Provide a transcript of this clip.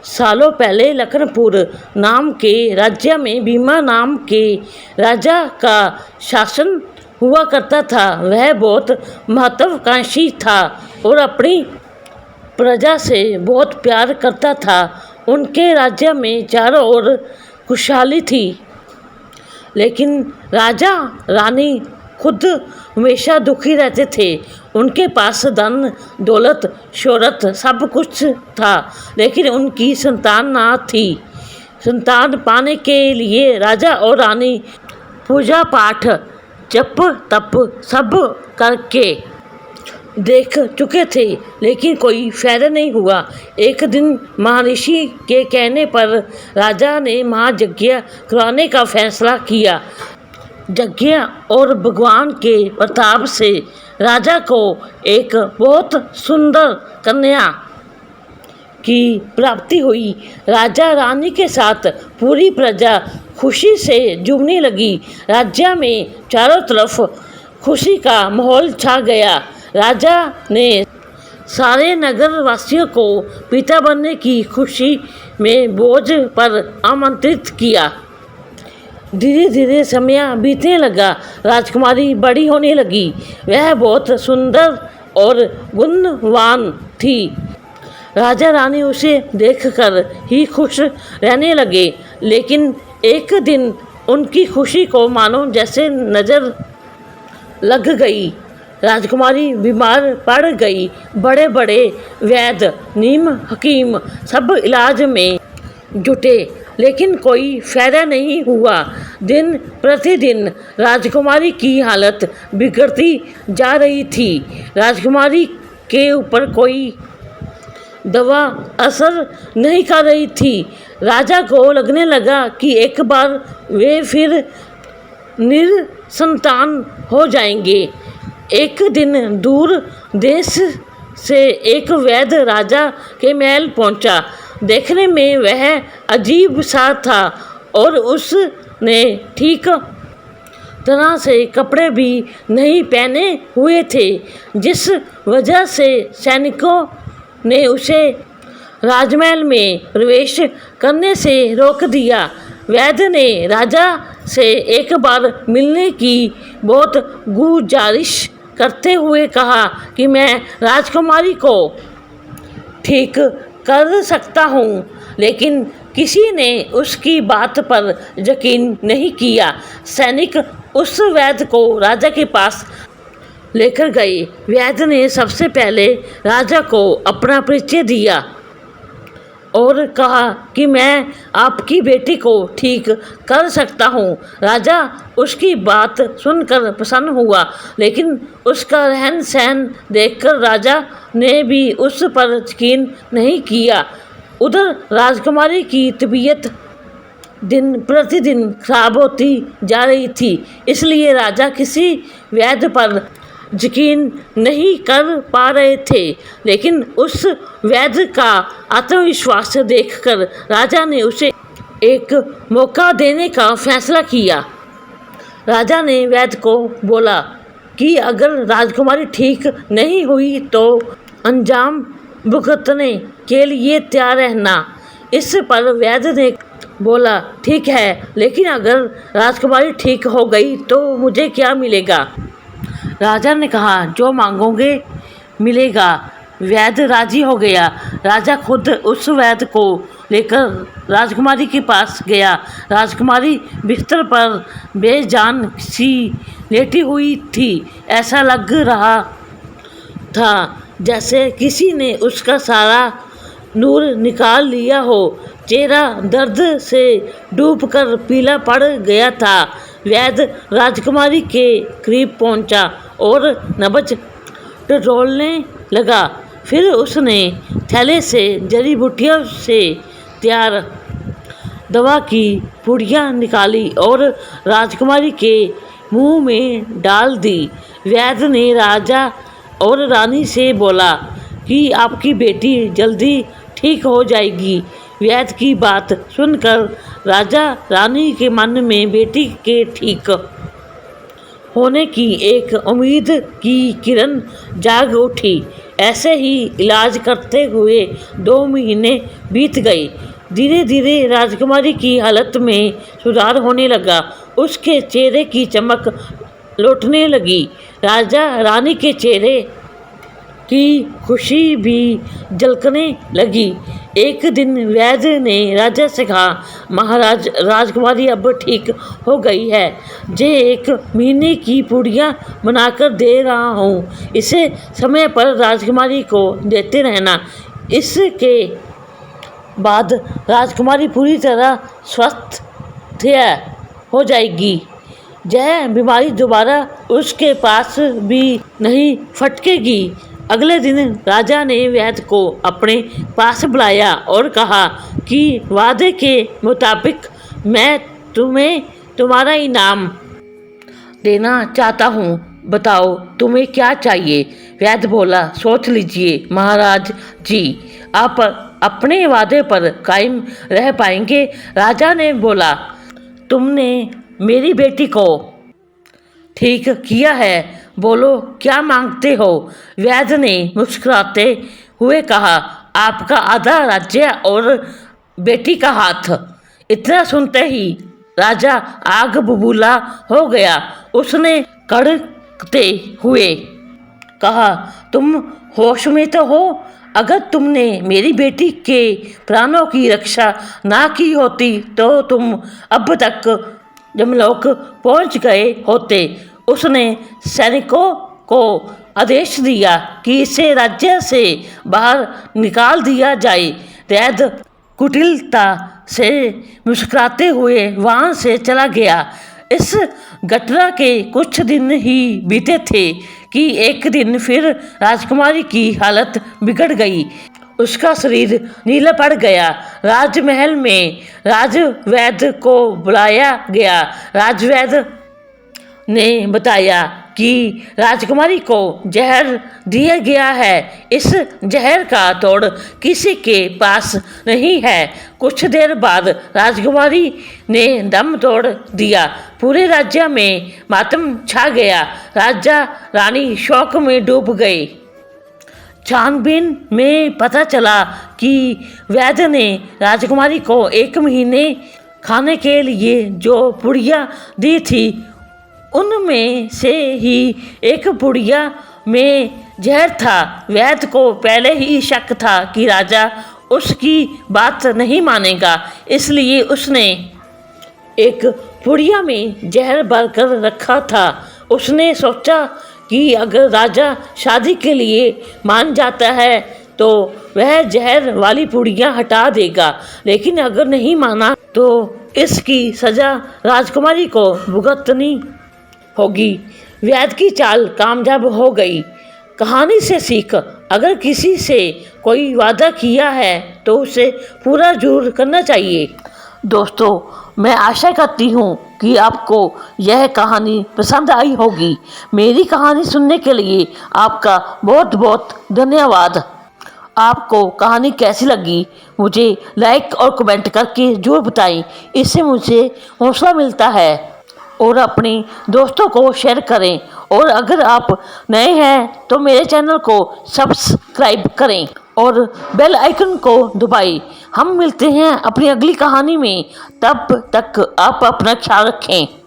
सालों पहले लखनपुर नाम के राज्य में भीमा नाम के राजा का शासन हुआ करता था। वह बहुत महत्वाकांक्षी था और अपनी प्रजा से बहुत प्यार करता था। उनके राज्य में चारों ओर खुशहाली थी, लेकिन राजा रानी खुद हमेशा दुखी रहते थे। उनके पास धन दौलत शोहरत सब कुछ था, लेकिन उनकी संतान ना थी। संतान पाने के लिए राजा और रानी पूजा पाठ जप तप सब करके देख चुके थे, लेकिन कोई फायदा नहीं हुआ। एक दिन महर्षि के कहने पर राजा ने महायज्ञ करवाने का फैसला किया। यज्ञ और भगवान के प्रताप से राजा को एक बहुत सुंदर कन्या की प्राप्ति हुई। राजा रानी के साथ पूरी प्रजा खुशी से झूमने लगी। राज्य में चारों तरफ खुशी का माहौल छा गया। राजा ने सारे नगर वासियों को पिता बनने की खुशी में भोज पर आमंत्रित किया। धीरे धीरे समय बीतने लगा। राजकुमारी बड़ी होने लगी। वह बहुत सुंदर और गुणवान थी। राजा रानी उसे देखकर ही खुश रहने लगे, लेकिन एक दिन उनकी खुशी को मानो जैसे नज़र लग गई। राजकुमारी बीमार पड़ गई। बड़े बड़े वैद्य नीम हकीम सब इलाज में जुटे, लेकिन कोई फायदा नहीं हुआ। दिन प्रतिदिन राजकुमारी की हालत बिगड़ती जा रही थी। राजकुमारी के ऊपर कोई दवा असर नहीं कर रही थी। राजा को लगने लगा कि एक बार वे फिर निसंतान हो जाएंगे। एक दिन दूर देश से एक वैद्य राजा के महल पहुंचा। देखने में वह अजीब सा था और उसने ठीक तरह से कपड़े भी नहीं पहने हुए थे, जिस वजह से सैनिकों ने उसे राजमहल में प्रवेश करने से रोक दिया। वैद्य ने राजा से एक बार मिलने की बहुत गुजारिश करते हुए कहा कि मैं राजकुमारी को ठीक कर सकता हूँ, लेकिन किसी ने उसकी बात पर यकीन नहीं किया। सैनिक उस वैद्य को राजा के पास लेकर गए। वैद्य ने सबसे पहले राजा को अपना परिचय दिया और कहा कि मैं आपकी बेटी को ठीक कर सकता हूँ। राजा उसकी बात सुनकर प्रसन्न हुआ, लेकिन उसका रहन सहन देखकर राजा ने भी उस पर यकीन नहीं किया। उधर राजकुमारी की तबीयत दिन प्रतिदिन खराब होती जा रही थी, इसलिए राजा किसी वैद्य पर यकीन नहीं कर पा रहे थे। लेकिन उस वैद्य का आत्मविश्वास देखकर राजा ने उसे एक मौका देने का फैसला किया। राजा ने वैद्य को बोला कि अगर राजकुमारी ठीक नहीं हुई तो अंजाम भुगतने के लिए तैयार रहना। इस पर वैद्य ने बोला, ठीक है, लेकिन अगर राजकुमारी ठीक हो गई तो मुझे क्या मिलेगा? राजा ने कहा, जो मांगोगे मिलेगा। वैद्य राजी हो गया। राजा खुद उस वैद्य को लेकर राजकुमारी के पास गया। राजकुमारी बिस्तर पर बेजान सी लेटी हुई थी। ऐसा लग रहा था जैसे किसी ने उसका सारा नूर निकाल लिया हो। चेहरा दर्द से डूबकर पीला पड़ गया था। वैद्य राजकुमारी के करीब पहुंचा और नब्ज टटोलने लगा। फिर उसने थैले से जड़ी बूटियों से तैयार दवा की पुड़ियाँ निकाली और राजकुमारी के मुंह में डाल दी। वैद्य ने राजा और रानी से बोला कि आपकी बेटी जल्दी ठीक हो जाएगी। वैद्य की बात सुनकर राजा रानी के मन में बेटी के ठीक होने की एक उम्मीद की किरण जाग उठी। ऐसे ही इलाज करते हुए 2 महीने बीत गए। धीरे धीरे राजकुमारी की हालत में सुधार होने लगा। उसके चेहरे की चमक लौटने लगी। राजा रानी के चेहरे की खुशी भी झलकने लगी। एक दिन वैद्य ने राजा से कहा, महाराज, राजकुमारी अब ठीक हो गई है। जे 1 महीने की पूड़ियाँ बनाकर दे रहा हूँ, इसे समय पर राजकुमारी को देते रहना। इसके बाद राजकुमारी पूरी तरह स्वस्थ हो जाएगी। यह बीमारी दोबारा उसके पास भी नहीं फटकेगी। अगले दिन राजा ने वैद्य को अपने पास बुलाया और कहा कि वादे के मुताबिक मैं तुम्हें तुम्हारा इनाम देना चाहता हूँ। बताओ तुम्हें क्या चाहिए? वैद्य बोला, सोच लीजिए महाराज जी, आप अपने वादे पर कायम रह पाएंगे? राजा ने बोला, तुमने मेरी बेटी को ठीक किया है, बोलो क्या मांगते हो? वैद्य ने मुस्कुराते हुए कहा, आपका आधा राज्य और बेटी का हाथ। इतना सुनते ही राजा आग बबूला हो गया। उसने कड़कते हुए कहा, तुम होश में तो हो? अगर तुमने मेरी बेटी के प्राणों की रक्षा ना की होती तो तुम अब तक यमलोक पहुंच गए होते। उसने सैनिकों को आदेश दिया कि इसे राज्य से बाहर निकाल दिया जाए। वैद्य कुटिलता से मुस्कुराते हुए वहाँ से चला गया। इस घटना के कुछ दिन ही बीते थे कि एक दिन फिर राजकुमारी की हालत बिगड़ गई। उसका शरीर नीला पड़ गया। राजमहल में राजवैद्य को बुलाया गया। राजवैद्य ने बताया कि राजकुमारी को जहर दिया गया है। इस जहर का तोड़ किसी के पास नहीं है। कुछ देर बाद राजकुमारी ने दम तोड़ दिया। पूरे राज्य में मातम छा गया। राजा रानी शोक में डूब गए। छानबीन में पता चला कि वैद्य ने राजकुमारी को 1 महीने खाने के लिए जो पुड़िया दी थी, उनमें से ही एक पुड़िया में जहर था। वैद्य को पहले ही शक था कि राजा उसकी बात नहीं मानेगा, इसलिए उसने एक पुड़िया में जहर भरकर रखा था। उसने सोचा कि अगर राजा शादी के लिए मान जाता है तो वह जहर वाली पुड़ियाँ हटा देगा, लेकिन अगर नहीं माना तो इसकी सज़ा राजकुमारी को भुगतनी होगी। वैद्य की चाल कामयाब हो गई। कहानी से सीख, अगर किसी से कोई वादा किया है तो उसे पूरा जरूर करना चाहिए। दोस्तों, मैं आशा करती हूँ कि आपको यह कहानी पसंद आई होगी। मेरी कहानी सुनने के लिए आपका बहुत बहुत धन्यवाद। आपको कहानी कैसी लगी मुझे लाइक और कमेंट करके जरूर बताएं। इससे मुझे हौसला मिलता है। और अपने दोस्तों को शेयर करें। और अगर आप नए हैं तो मेरे चैनल को सब्सक्राइब करें और बेल आइकन को दबाएं। हम मिलते हैं अपनी अगली कहानी में। तब तक आप अपना ख्याल रखें।